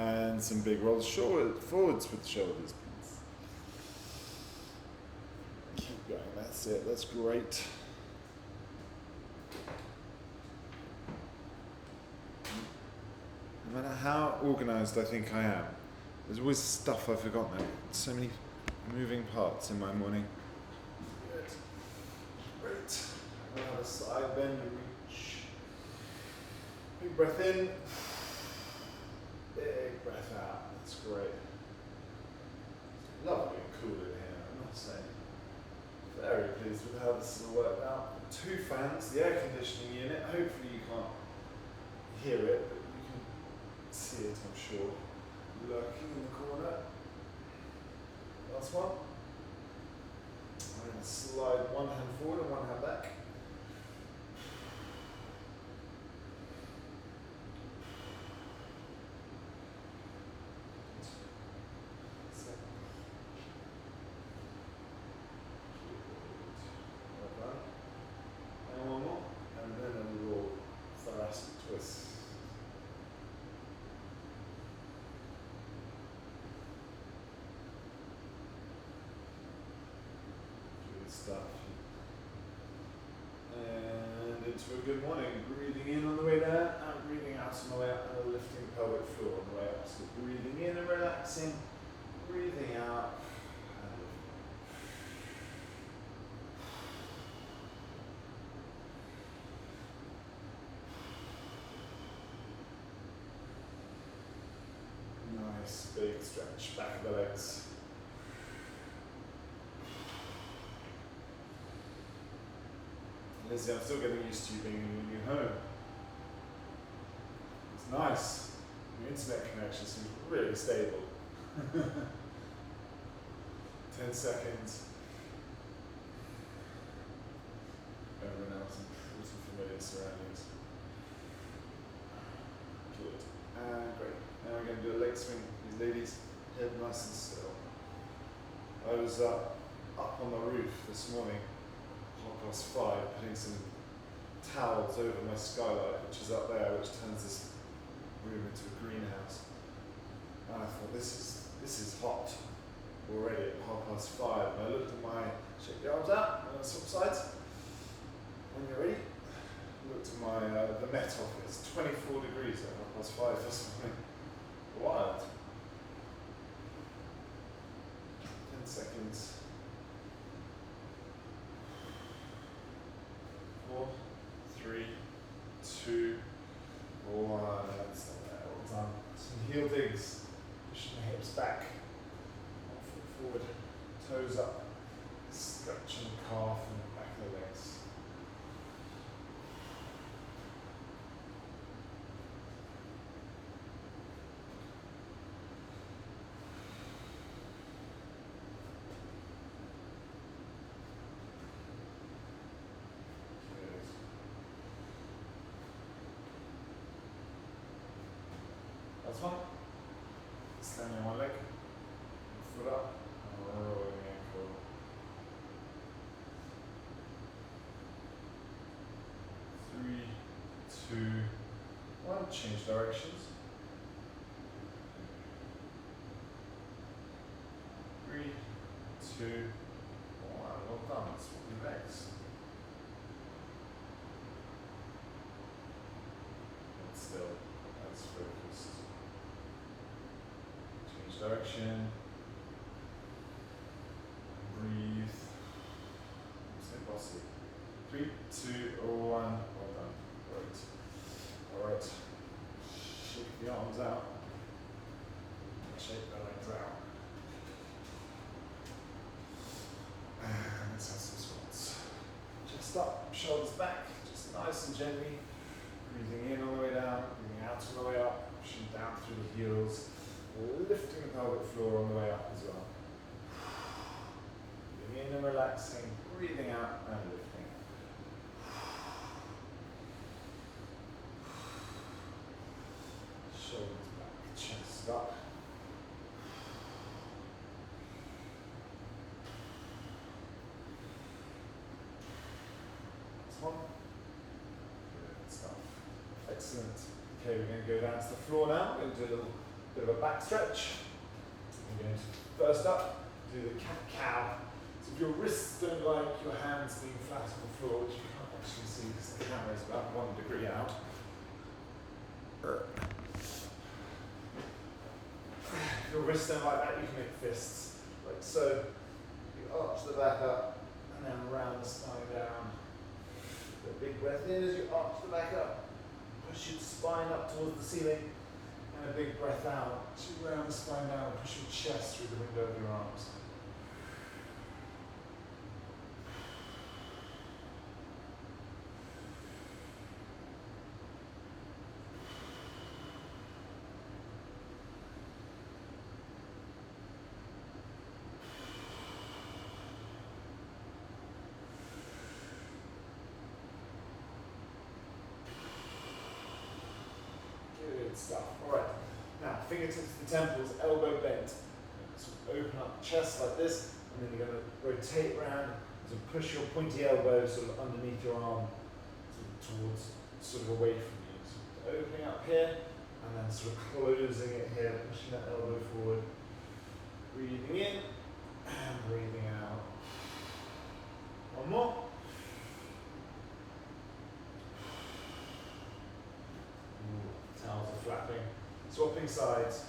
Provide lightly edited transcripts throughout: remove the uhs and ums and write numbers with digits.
And some big rolls forwards with the shoulders, please. Keep going, that's it, that's great. No matter how organised I think I am, there's always stuff I've forgotten. So many moving parts in my morning. Good. Great. We'll have a side bend and reach. Big breath in. Big breath out. That's great. Lovely and cool in here, I must say. Very pleased with how this has all worked out. 2 fans, the air conditioning unit. Hopefully you can't hear it, but you can see it, I'm sure. Lurking in the corner. Last one. I'm going to slide one hand forward and one hand back. And one more, and then a little thoracic twist. Good stuff. And into a good morning. Breathing in on the way down and breathing out on the way up, and lifting the pelvic floor on the way up. So breathing in and relaxing, breathing out. Nice big stretch, back of the legs. Lizzie, I'm still getting used to you being in your new home. It's nice. Your internet connection seems really stable. 10 seconds. Everyone else in pretty familiar surroundings. Good. Great. Now we're going to do a leg swing. These ladies, head nice and still. I was up on the roof this morning, 5:30, putting some towels over my skylight, which is up there, which turns this room into a greenhouse. And I thought, this is hot already at 5:30. And I looked at shake the arms out, and I swap sides. When you're ready, looked at the Met Office, 24 degrees at 5:30 this morning. Wild. 10 seconds. 4, 3, 2, 1. That's not bad. Well done. Some heel digs. Pushing the hips back. 1 foot forward. Toes up. Stretching the calf and the back of the legs. Last one. Standing on one leg, foot up, and rolling the ankle. 3, 2, 1. Change directions. 3, 2, 1. Well done. Swap your legs. And still, that's focused. Change direction. Breathe. Stay bossy. 3, 2, 1. Well done. Great. Alright. Shake the arms out. Shake the legs out. And let's have some squats. Chest up, shoulders back. Just nice and gently. Breathing in all the way down. Breathing out all the way up. Pushing down through the heels. Lifting the pelvic floor on the way up as well. Breathing in and relaxing, breathing out and lifting. Shoulders back, chest up. This one. Good stuff. Excellent. Okay, we're going to go down to the floor now. We're going to do a little bit of a back stretch. We're going to, first up, do the cat-cow. So if your wrists don't like your hands being flat on the floor, which you can't actually see because the camera is about 1 degree out. If your wrists don't like that, you can make fists, like so. You arch the back up, and then round the spine down. A big breath in as you arch the back up. Push your spine up towards the ceiling. And a big breath out. You round the spine down and push your chest through the window of your arms. Good stuff. Alright. Now, fingertips to the temples, elbow bent. So open up the chest like this, and then you're going to rotate around to push your pointy elbow sort of underneath your arm towards, sort of away from you. So opening up here, and then sort of closing it here, pushing that elbow forward. Breathing in, and breathing out. One more. Towels are flapping. Swapping sides.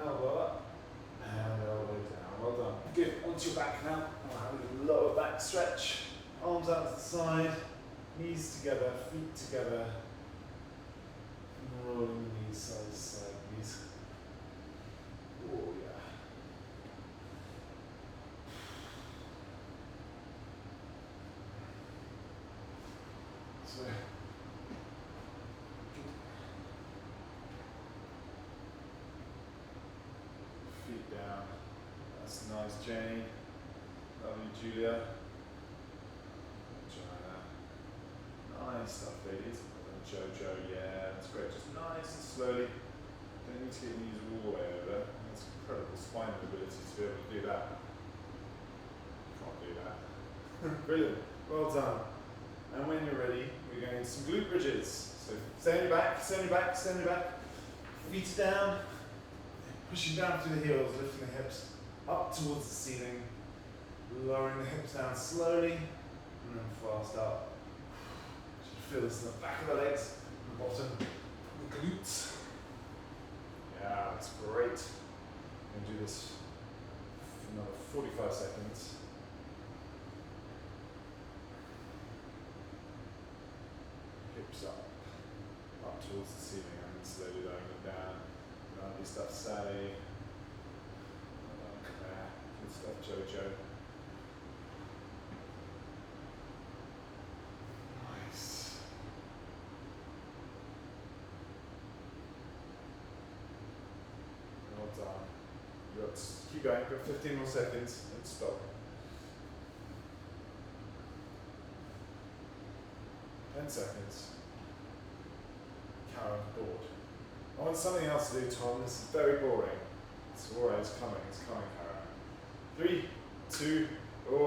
Elbow up and elbow down. Well done. Good. Onto your back now. Lower back stretch. Arms out to the side. Knees together. Feet together. Rolling the knees side to side. Knees. Oh yeah. So feet down. That's nice, Jane. Love you, Julia. Joanna. Nice stuff, ladies. Jojo, yeah, that's great. Just nice and slowly. Don't need to get your knees all the way over. That's incredible spine mobility to be able to do that. Can't do that. Brilliant. Well done. And when you're ready, we're going into some glute bridges. So stay on your back, stay on your back, stay on your back. Feet down. Pushing down through the heels, lifting the hips up towards the ceiling. Lowering the hips down slowly. And then fast up. Feel this in the back of the legs, the bottom, the glutes. Yeah, that's great. I'm going to do this for another 45 seconds. Hips up towards the ceiling, and then slowly lowering them down. Lovely stuff, Sally. Good stuff, Jojo. Keep going, got 15 more seconds and stop. 10 seconds. Karen, bored. I want something else to do, Tom. This is very boring. It's alright, it's coming, Karen. 3, 2, 1.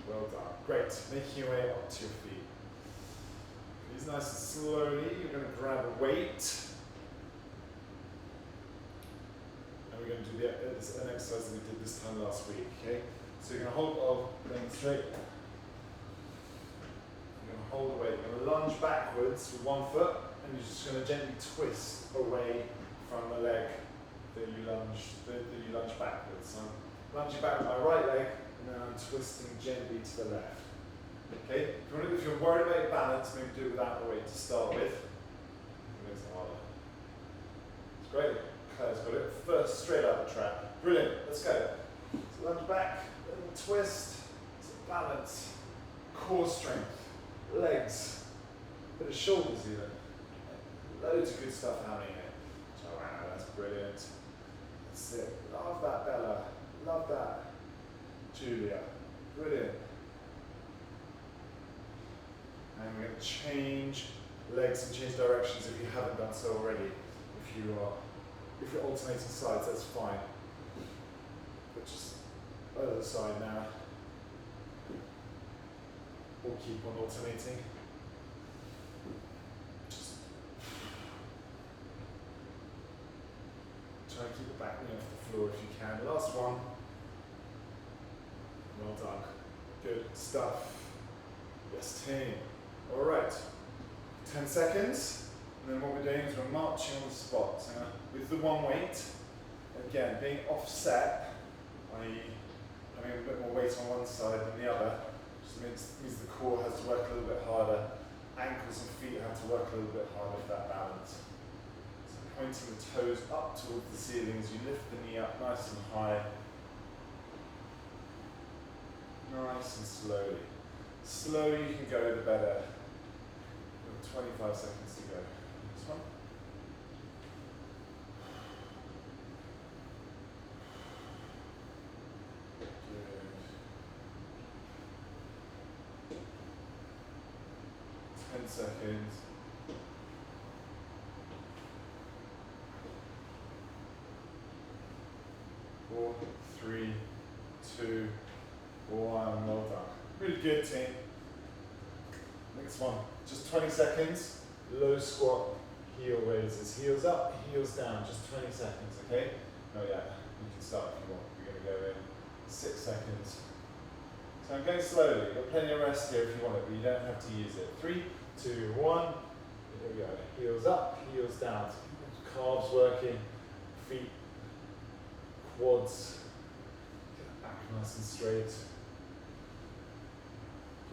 Well done. Great. Making your way up to your feet. These nice and slowly. You're going to grab a weight. We're going to do an exercise that we did this time last week, okay? So you're going to hold, going straight. You're going to hold the weight. You're going to lunge backwards with one foot, and you're just going to gently twist away from the leg that you lunge backwards. So I'm lunging back with my right leg, and then I'm twisting gently to the left. Okay? If you're worried about your balance, maybe do it without the weight to start with. It makes it harder. It's great. Claire's got it. First, straight out the trap. Brilliant. Let's go. So lunge back, little twist, balance, core strength, legs, bit of shoulders even. Loads of good stuff happening here. Joanna, that's brilliant. That's it. Love that, Bella. Love that. Julia. Brilliant. And we're going to change legs and change directions if you haven't done so already. If you're alternating sides, that's fine. but just other side now. Or keep on alternating. Just try and keep the back knee off the floor if you can. Last one. Well done. Good stuff. Yes, team. All right. 10 seconds. And then what we're doing is we're marching on the spot. So with the one weight, again, being offset, i.e. having a bit more weight on one side than the other, just means the core has to work a little bit harder. Ankles and feet have to work a little bit harder for that balance. So pointing the toes up towards the ceiling as you lift the knee up nice and high. Nice and slowly. Slower you can go, the better. 25 seconds to go. This one. Good. 10 seconds. 4, 3, 2, 1. Well done. Really good, team. Next one. Just 20 seconds. Low squat, heel raises. Heels up, heels down. Just 20 seconds, okay? Oh yeah, you can start if you want. We're going to go in 6 seconds. So I'm going slowly. You've got plenty of rest here if you want it, but you don't have to use it. 3, 2, 1. Here we go. Heels up, heels down. Calves working, feet, quads. Get back nice and straight.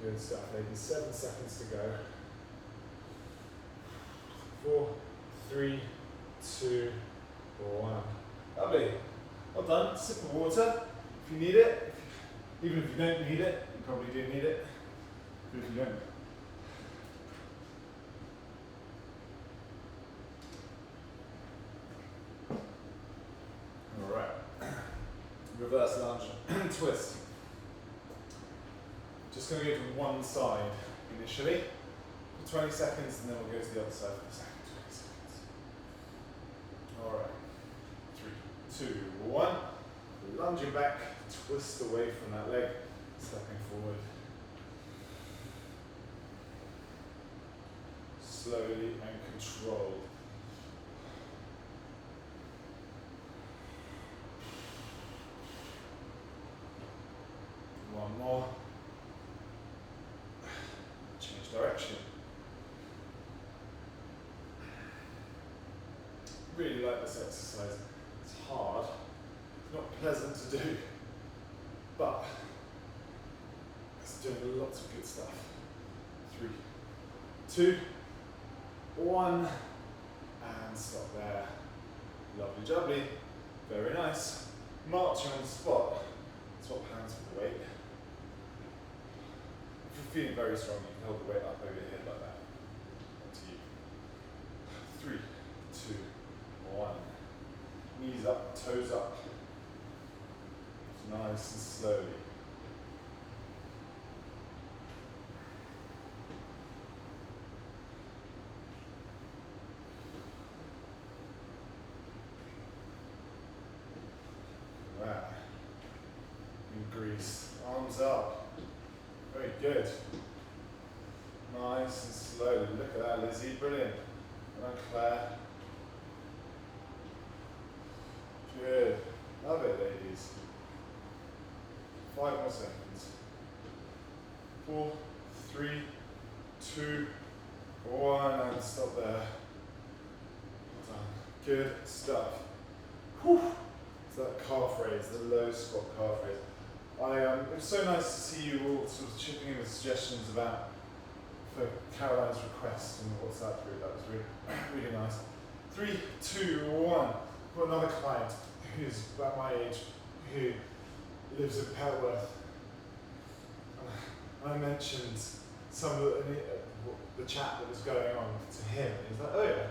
Good stuff, ladies. 7 seconds to go. 4, 3, 2, 1. Lovely. Well done. Sip of water if you need it. Even if you don't need it, you probably do need it. But if you don't. Alright. Reverse lunge. Twist. Just going to go to one side initially for 20 seconds and then we'll go to the other side for the second 20 seconds. Alright. 3, 2, 1. Lunging back, twist away from that leg, stepping forward. Slowly and controlled. One more. Change direction. Really like this exercise. It's hard. It's not pleasant to do, but it's doing lots of good stuff. 3, 2, 1, and stop there. Lovely jubbly. Very nice. Marching on the spot. Swap hands for the weight. If you're feeling very strong, you can hold the weight up over your head like that. Up to you. 3, 2, 1. Knees up, toes up. Nice and slowly. Wow. In grease. Arms up. Very good. Nice and slowly. Look at that, Lizzie. Brilliant. Well done, Claire. Good. Love it, ladies. 5 more seconds. 4, 3, 2, 1, and stop there. Well done. Good stuff. Whew. So that calf raise, the low squat calf raise. It was so nice to see you all sort of chipping in with suggestions for Caroline's request in the WhatsApp group. That was really, really nice. 3, 2, 1. Got another client who's about my age who lives in Petworth. And I mentioned some of the chat that was going on to him. He's like, oh yeah,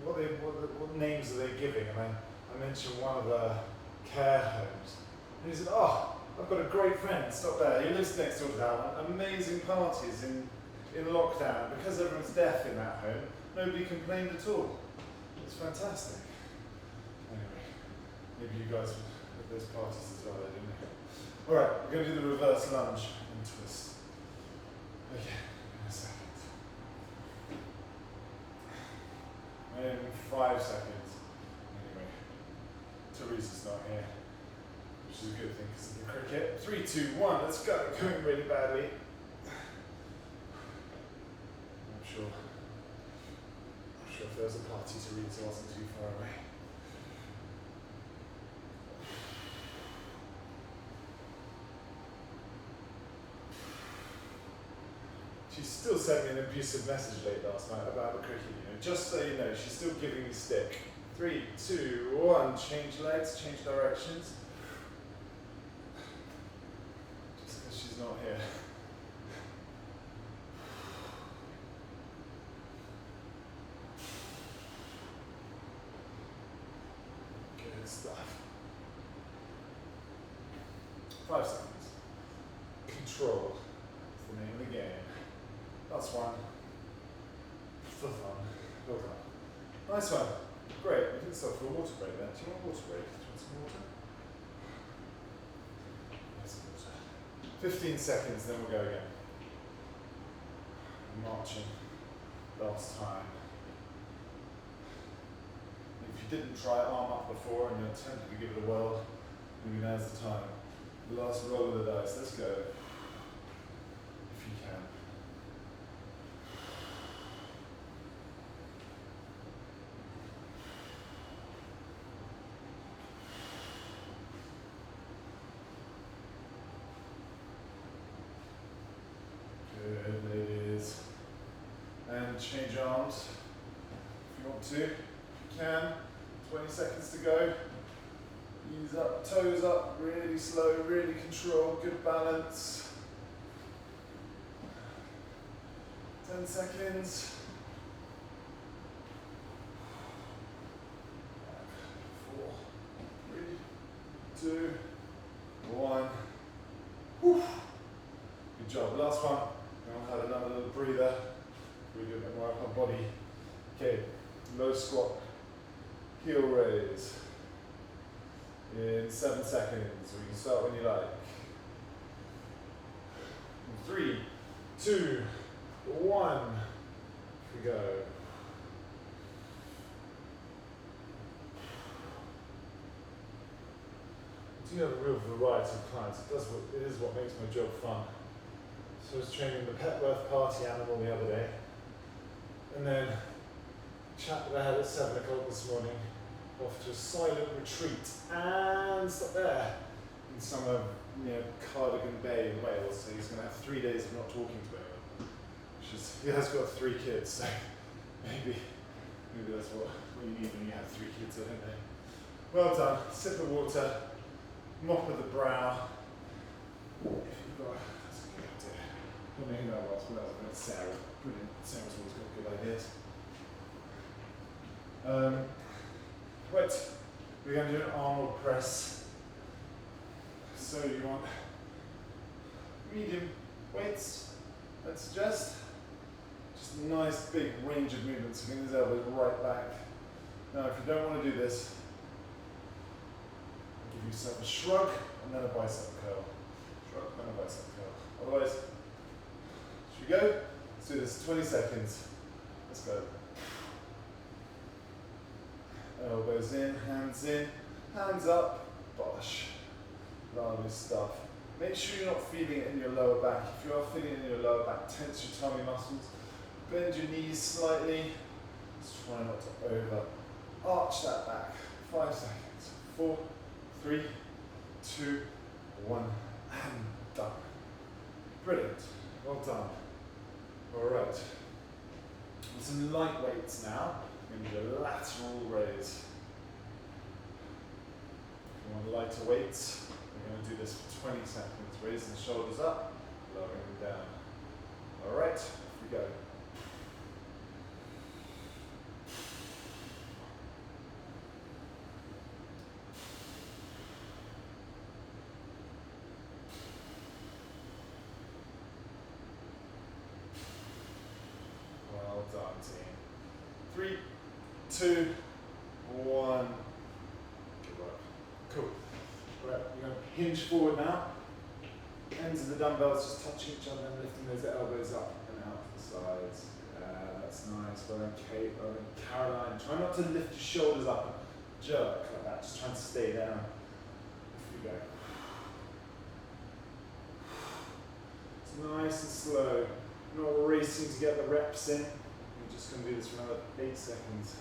what names are they giving? And I mentioned one of the care homes. And he said, oh, I've got a great friend, stop there. He lives next door to that one. Amazing parties in lockdown. Because everyone's deaf in that home, nobody complained at all. It's fantastic. Anyway, maybe you guys at those parties as well, I don't know. Alright, we're going to do the reverse lunge and twist. Okay, in a second. In 5 seconds. Anyway, Teresa's not here, which is a good thing because of the cricket. 3, 2, 1, let's go. Going really badly. I'm sure if there was a party, Teresa wasn't too far away. She still sent me an abusive message late last night about the cricket, you know. Just so you know, she's still giving me stick. 3, 2, 1, change legs, change directions. Just because she's not here. Good stuff. 5 seconds. Control is the name of the game. That's one. For fun. Well done. Nice one. Great. We didn't stop for a water break then. Do you want a water break? Do you want some water? Yes, some water. 15 seconds, then we'll go again. Marching. Last time. If you didn't try arm up before and you're tempted to give it a whirl, maybe now's the time. The last roll of the dice. Let's go. If you can. Good, ladies. And change arms if you want to. If you can. 20 seconds to go. Ease up, toes up, really slow, really control, good balance. 10 seconds. 4, 3, 2, 1. Whew. Good job. Last one. Now I've had another little breather. We're doing a bit more upper body. Okay, low squat, heel raise. In 7 seconds. We can start when you like. 3, 2, 1. We go. I do have a real variety of clients. It is what makes my job fun. So I was training the Petworth party animal the other day. And then a chat that I had at 7 o'clock this morning, off to a silent retreat, and stop there in somewhere near Cardigan Bay in Wales. So he's going to have 3 days of not talking to anyone. He has got 3 kids, so maybe that's what you need when you have 3 kids, I don't know. Well done. Sip of water, mop of the brow. If you've got, that's a good idea. I don't know who that was, but that was about Sarah. Brilliant. Sarah's always got good ideas. Right, we're going to do an Arnold press. So you want medium weights, I'd suggest. Just a nice big range of movements. Bring these elbows right back. Now if you don't want to do this, give yourself a shrug and then a bicep curl. Shrug and a bicep curl. Otherwise, should we go? Let's do this, 20 seconds. Let's go. Elbows in, hands up, bosh. Lovely stuff. Make sure you're not feeling it in your lower back. If you are feeling it in your lower back, tense your tummy muscles. Bend your knees slightly. Just try not to over arch that back. 5 seconds. 4, 3, 2, 1, and done. Brilliant. Well done. All right. Some light weights now. We're going to do a lateral raise. If you want lighter weights, we're going to do this for 20 seconds. Raising the shoulders up, lowering them down. All right, off we go. Well done, team. 3, 2, 1. Good work. Cool. Right, we're going to hinge forward now. Ends of the dumbbells just touching each other and lifting those elbows up and out to the sides. That's nice. Well done, Kate. Well done, Caroline. Try not to lift your shoulders up and jerk like that. Just try and stay down. Off you go. It's nice and slow. Not racing to get the reps in. You're just going to do this for another 8 seconds.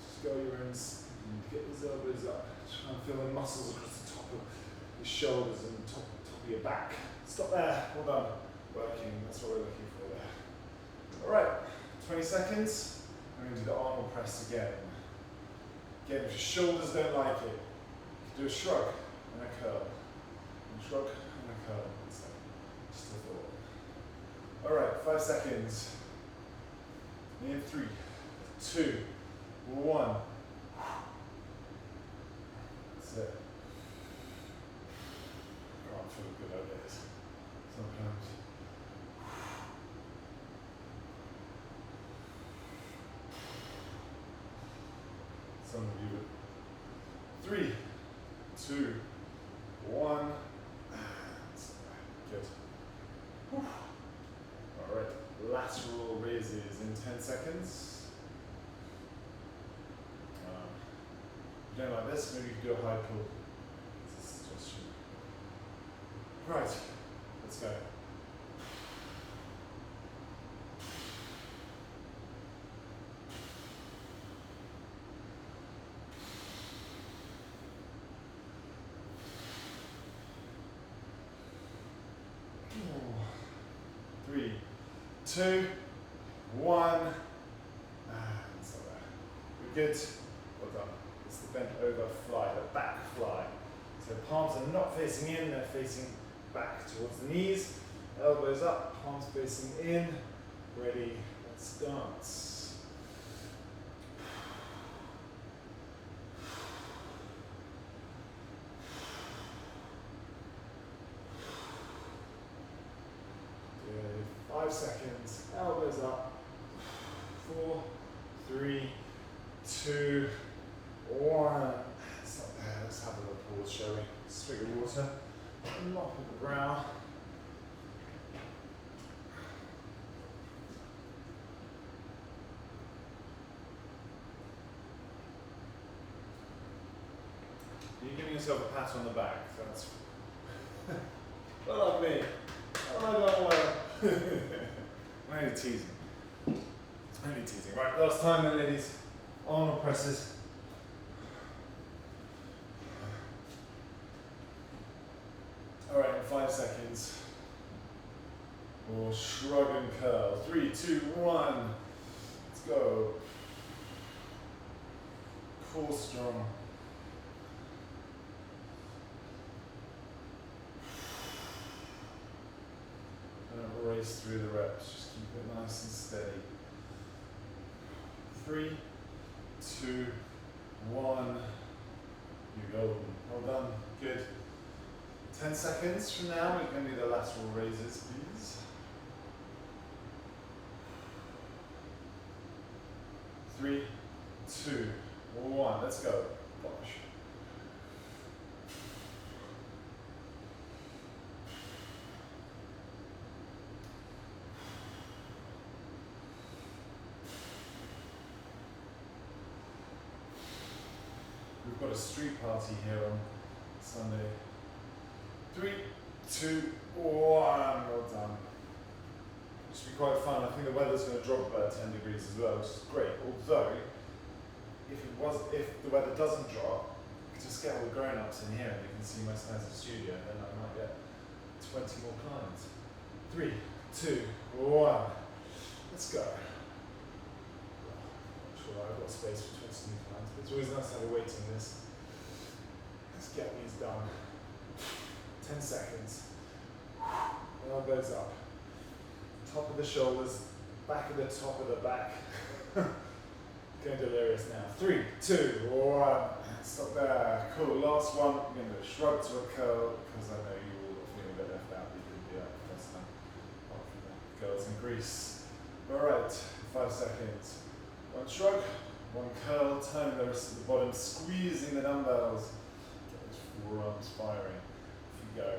Just go your own speed. Get those elbows up. Try and feel the muscles across the top of your shoulders and top of your back. Stop there. Well done. Working. That's what we're looking for there. Alright. 20 seconds. I'm going to do the Arnold press again. Again, if your shoulders don't like it, you can do a shrug and a curl. And shrug and a curl. Just a thought. Alright, 5 seconds. In 3, 2, 1. That's it. I can't feel good at this. Sometimes. Some of you would. 3, 2, 1. Good. Alright, lateral raises in 10 seconds. If you don't like this, maybe you can do a high pull. It's a suggestion. Right, let's go. Three, 2, 1. So we're good. Well done. It's the bent over fly, the back fly. So palms are not facing in, they're facing back towards the knees. Elbows up, palms facing in. Ready, let's dance. Good. 5 seconds, elbows up. 4, 3, 2, 1. Stop there. Let's have a little pause, shall we? Swig of water. Mop at the brow. You're giving yourself a pat on the back. That's well like me. Oh, I don't well. I'm only teasing. Only teasing. Right, last time then, ladies. Arnold presses. Alright, in 5 seconds. Or shrug and curl. 3, 2, 1. Let's go. Core strong. Don't race through the reps, just keep it nice and steady. 3, 2, 1. You're golden. Well done. Good. 10 seconds from now, we can do the lateral raises, please. 3, 2, 1. Let's go. Push. We've got a street party here on Sunday. 3, 2, 1. Well done. It should be quite fun. I think the weather's going to drop about 10 degrees as well, which is great. Although, if the weather doesn't drop, just get all the grown-ups in here and they can see my size of the studio, and then I might get 20 more clients. 3, 2, 1. Let's go. Not sure I've got space for 20 new clients, but it's always nice to have a waiting list. Let's get these done. 10 seconds. Elbows up. Top of the shoulders, back of the top of the back. Going delirious now. 3, 2, 1. Stop there. Cool. Last one. We're going to do a shrug to a curl because I know you all feel a bit left out. You didn't do that the first time. Apart from the girls in Greece. Alright. 5 seconds. 1 shrug, 1 curl. Turn the wrist to the bottom, squeezing the dumbbells. forearms firing. If you go.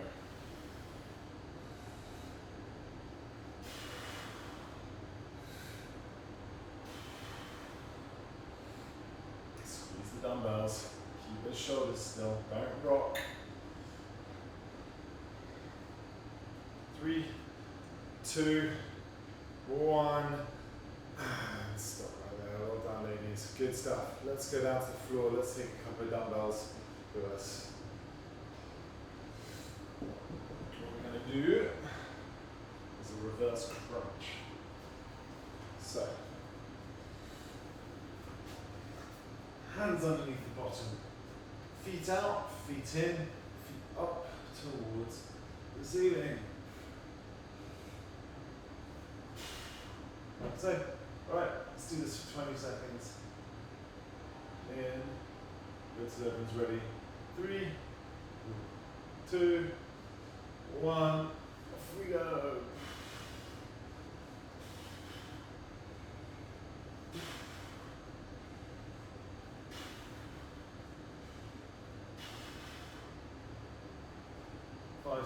Squeeze the dumbbells. Keep the shoulders still. Don't rock. 3, 2, 1. And stop right there. Well done, ladies. Good stuff. Let's go down to the floor. Let's take a couple of dumbbells with us. What we're going to do is a reverse crunch. So, hands underneath the bottom. Feet out, feet in, feet up towards the ceiling. So, alright, let's do this for 20 seconds. In, go till everyone's ready. 3, 2, 1, off we go.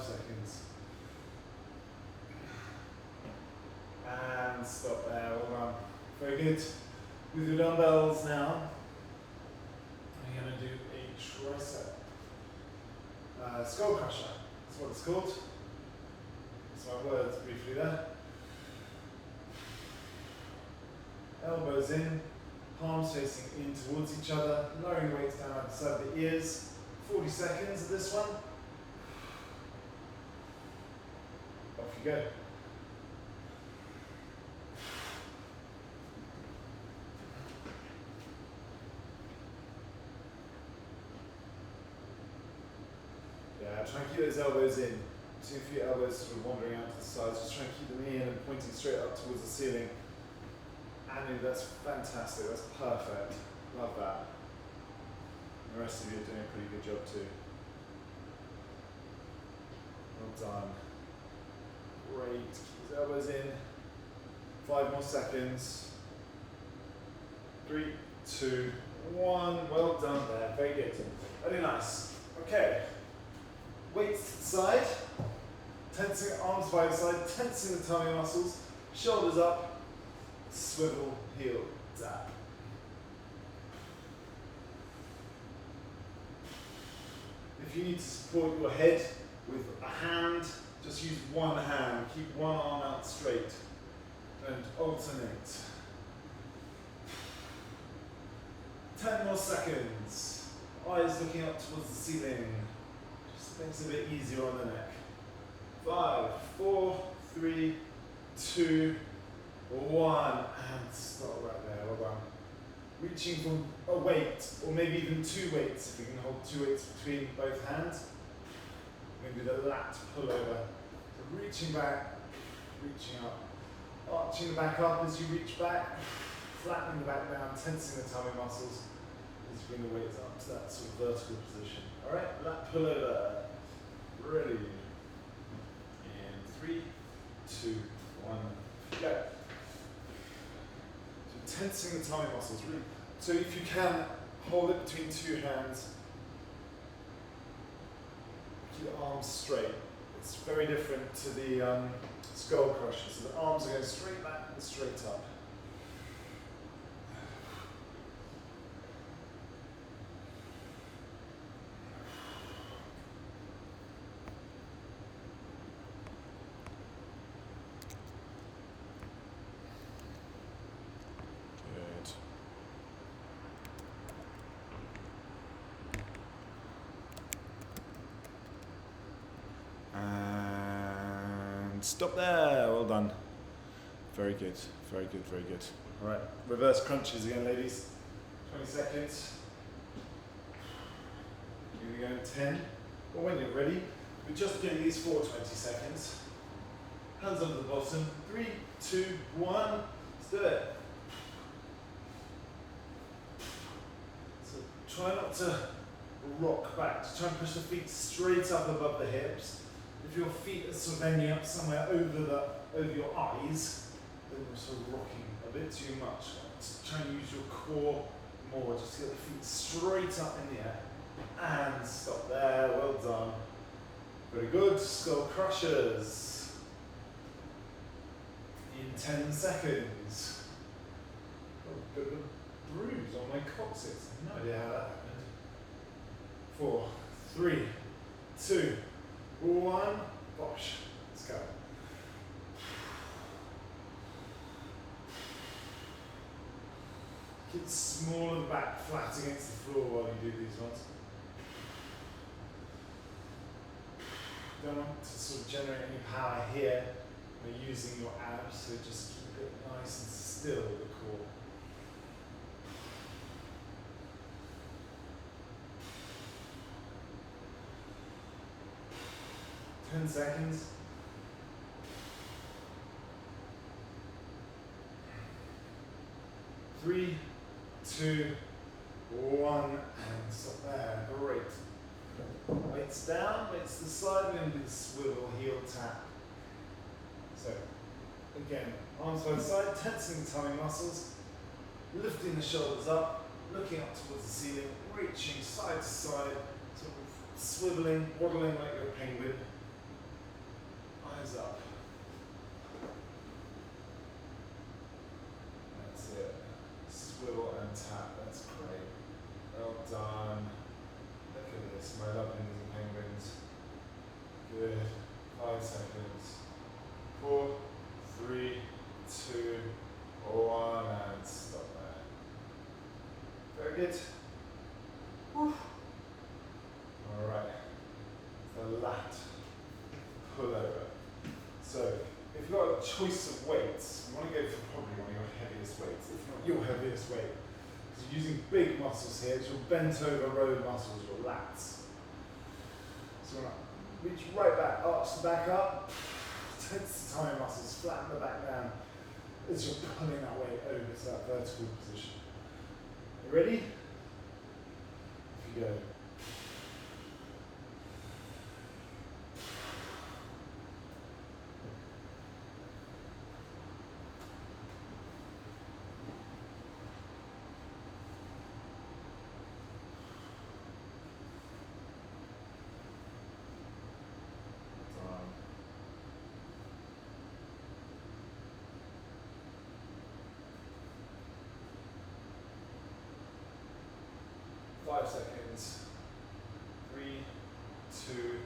Seconds. And stop there, well done. Very good. With your dumbbells now, I'm going to do a tricep skull crusher. That's what it's called. That's my words briefly there. Elbows in, palms facing in towards each other, lowering weights down at the side of the ears. 40 seconds of this one. Off you go. Yeah, try and keep those elbows in. See if your elbows sort of wandering out to the sides. Just try and keep them in and pointing straight up towards the ceiling. Anu, that's fantastic. That's perfect. Love that. And the rest of you are doing a pretty good job too. Well done. Great. Keep those elbows in. 5 more seconds. 3, 2, 1. Well done there. Very good. Very nice. Okay. Weights to the side. Tensing arms by the side. Tensing the tummy muscles. Shoulders up. Swivel. Heel. Tap. If you need to support your head with a hand, just use one hand. Keep one arm out straight and alternate. 10 more seconds. Eyes looking up towards the ceiling. Just makes it a bit easier on the neck. 5, 4, 3, 2, 1. And stop right there. Well done. Reaching for a weight, or maybe even 2 weights, if you can hold 2 weights between both hands. We're going to do the lat pullover. So reaching back, reaching up, arching the back up as you reach back, flattening the back down, tensing the tummy muscles as you bring the weights up to that sort of vertical position. All right, lat pullover. Ready. In 3, 2, 1, go. So tensing the tummy muscles, really. So if you can, hold it between 2 hands. Keep the arms straight. It's very different to the skull crusher. So the arms are going straight back and straight up. Good. And stop there. Well done. Very good. Very good. Very good. All right. Reverse crunches again, ladies. 20 seconds. You're going to go in 10. But when you're ready, we're just doing these for 20 seconds. Hands under the bottom. 3, 2, 1. Let's do it. So try not to rock back. Just try and push the feet straight up above the hips. If your feet are sort of ending up somewhere over your eyes, then you're sort of rocking a bit too much. Just try and use your core more. Just get the feet straight up in the air. And stop there. Very good. Skull crushers. In 10 seconds. Oh, got a bruise on my coccyx. No idea how that happened. 4, 3, 2, 1. Bosh. Let's go. Keep the small of the back flat against the floor while you do these ones. Don't want to sort of generate any power here by using your abs, so just keep it nice and still, the core. Ten seconds. 3, 2, 1, and stop there. Great. Weights down, weights to the side, and then swivel, heel tap. So, again, arms by the side, tensing the tummy muscles, lifting the shoulders up, looking up towards the ceiling, reaching side to side, sort of swiveling, waddling like you're a penguin. Eyes up. That's it. Swivel and tap, that's great. Well done. Look at this, my lovely little penguins. Good. 5 seconds. 4, 3, 2, 1, and stop there. Very good. Alright. The lat pullover. So, if you've got a choice of weights, you want to go for probably one of your heaviest weights, if not your heaviest weight. Because you're using big muscles here, it's your bent over row muscles, your lats. So you want to reach right back, arch the back up, tense the tummy muscles, flatten the back down as you're pulling that weight over to that vertical position. You ready? If you go. 5 seconds. 3, 2,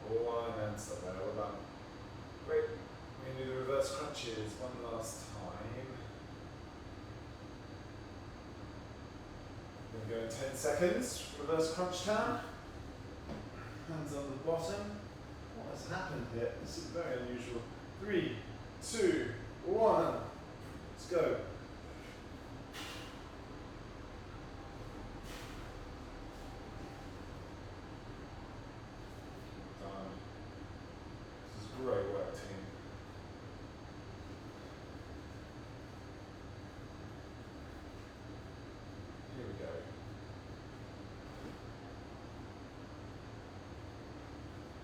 1, and stop there. Well done. Great. We're going to do the reverse crunches one last time. We're going to go in 10 seconds. Reverse crunch time. Hands on the bottom. What has happened here? This is very unusual. 3, 2, 1. Let's go. Great work, team. Here we go.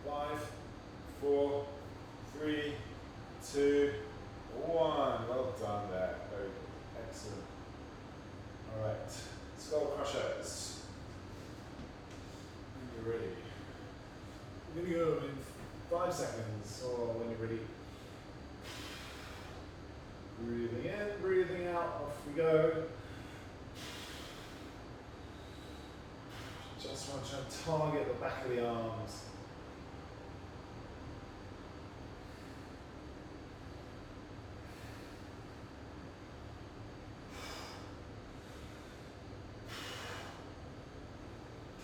5, 4, 3, 2, 1. Well done there. Very good. Excellent. All right. Skull crushers. When you're ready. We're going to go in 5 seconds, or when you're ready. Breathing in, breathing out, off we go. Just want to try and target the back of the arms.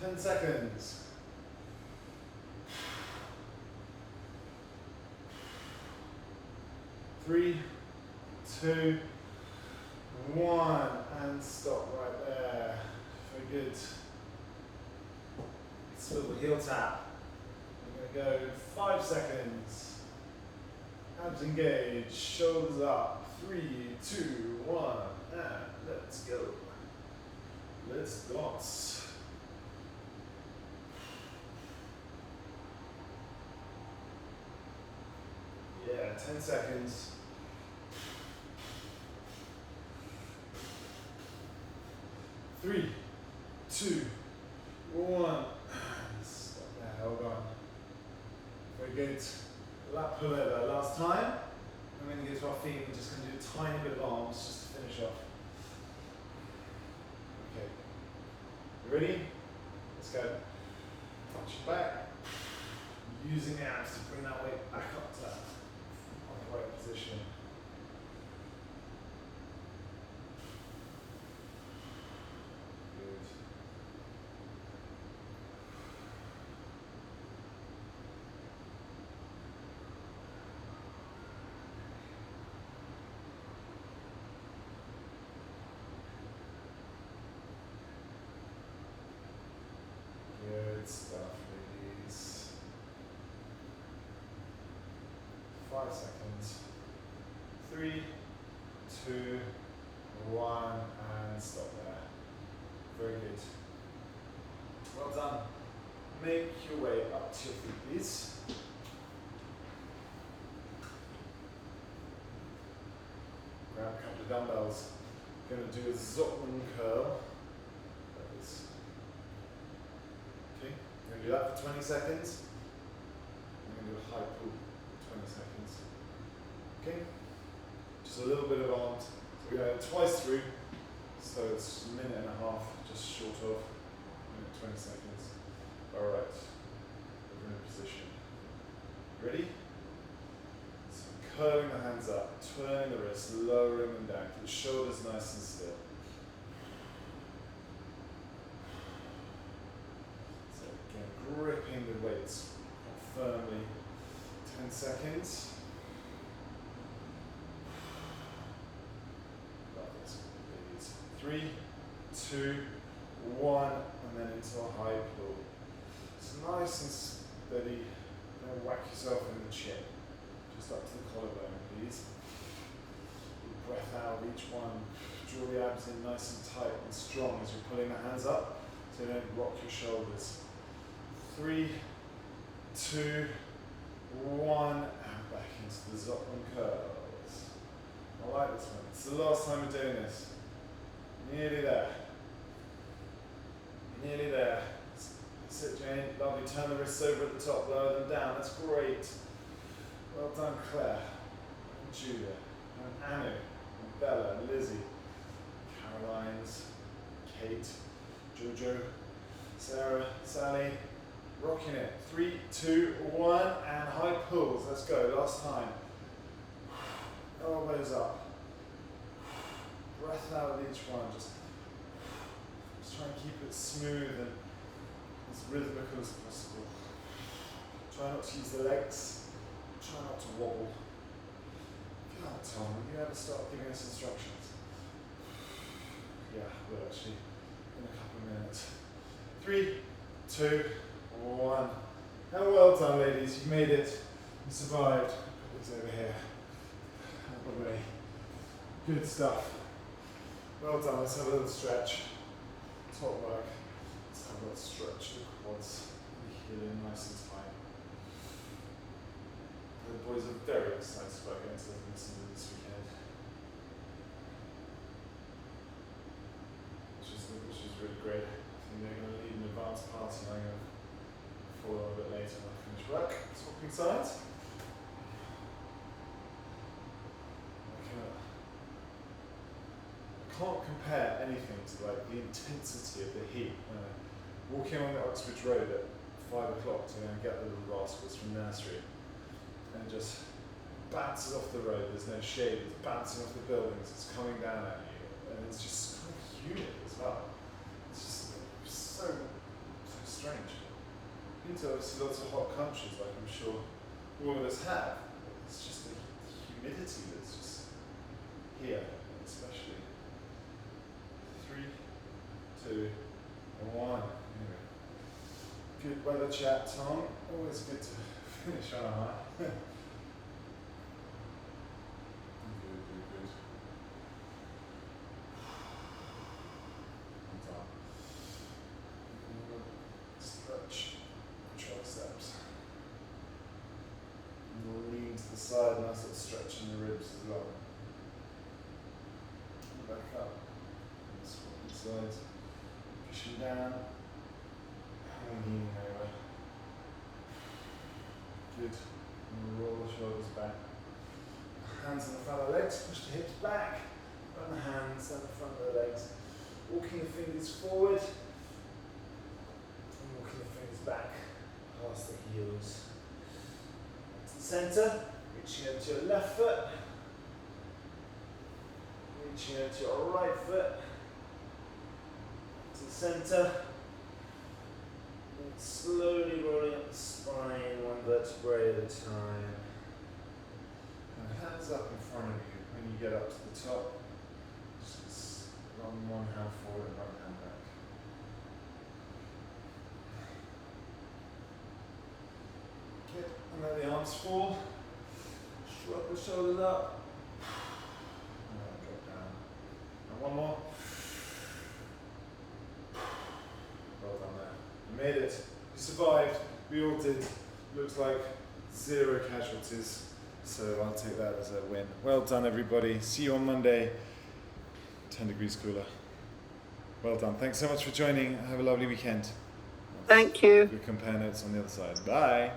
Ten seconds. 3, 2, 1, and stop right there. Very good. Swivel heel tap. We're going to go 5 seconds. Abs engaged, shoulders up. 3, 2, 1, and let's go. Let's dance. Yeah, 10 seconds. 3, 2, 1. Stop there, hold on. Very good. Lat pull over. Last time. I'm going to go to our feet. We're just going to do a tiny bit of arms just to finish off. Okay. You ready? Let's go. Touch your back. Using the abs to bring that weight back up to on the right position. Good. Good stuff, ladies. 5 seconds. 3, 2, 1, and stop there. Very good. Well done. Make your way up to your feet, please. Grab a couple of dumbbells. Going to do a Zottman curl. That is. Okay, I'm going to do that for 20 seconds. I'm going to do a high pull for 20 seconds. Okay, just a little bit of arms. So we're going to twice through, so it's a minute and a half, just short of 20 seconds. All right, we're in position. Ready? So curling the hands up, turning the wrists, lowering them down, keep the shoulders nice and still. So again, gripping the weights firmly. 10 seconds. Love this. Ladies. 3, 2, 1, and then into a high pull. It's nice and steady. Don't whack yourself in the chin. Just up to the collarbone, please. Deep breath out, each one. Draw the abs in nice and tight and strong as you're pulling the hands up, so you don't rock your shoulders. 3, 2, 1, and back into the Zottman curls. I like this one. It's the last time we're doing this. Nearly there. Nearly there. That's it, Jane. Lovely. Turn the wrists over at the top, lower them down. That's great. Well done, Claire, and Julia, and Anu, and Bella, and Lizzie, Caroline's, Kate, Jojo, Sarah, Sally. Rocking it. 3, 2, 1, and high pulls. Let's go. Last time. Elbows up. Breath out with each one. Just try and keep it smooth and as rhythmical as possible. Try not to use the legs. Try not to wobble. Come on, Tom. Will you ever start giving us instructions? Yeah, we'll actually in a couple of minutes. 3, 2, 1. Now well done, ladies. You made it. You survived. Put this over here. Out of the way. Good stuff. Well done. Let's have a little stretch. Top work. Let's have a little stretch. The quads. The heel in nice and tight. The boys are very excited about going to the Mississippi this weekend. Which is really great. I think they're going to lead an advanced party and I'm going to follow a bit later when I finish work. Swapping sides. I can't compare anything to like the intensity of the heat. Walking on the Uxbridge Road at 5 o'clock to go and get the little rascals from nursery, and it just bounces off the road. There's no shade. It's bouncing off the buildings. It's coming down at you, and it's just kind of humid as well. It's just so strange. Been to obviously lots of hot countries, like I'm sure all of us have. It's just the humidity that's just here, especially. 3, 2, 1. Anyway. Good weather chat, Tom. Always good to finish on a high. Good. Well done. Stretch triceps. And we'll lean to the side, nice little stretch in the ribs as well. Back up. Swapping sides. Pushing down. And leaning over. Good. And roll the shoulders back. Hands on the front of the legs, push the hips back. Run the hands down the front of the legs. Walking the fingers forward. And walking the fingers back past the heels. To the centre, reaching over to your left foot. Reaching over to your right foot. To the centre. And slowly rolling up the spine, one vertebrae at a time. And hands up in front of you. When you get up to the top, just run one hand forward and one hand back. Good. And let the arms fall. Shrug the shoulders up. And then drop down. And one more. Well done there. You made it. You survived. We all did. Looks like 0 casualties. So I'll take that as a win. Well done, everybody. See you on Monday. 10 degrees cooler. Well done. Thanks so much for joining. Have a lovely weekend. Thank you. We'll compare notes on the other side. Bye.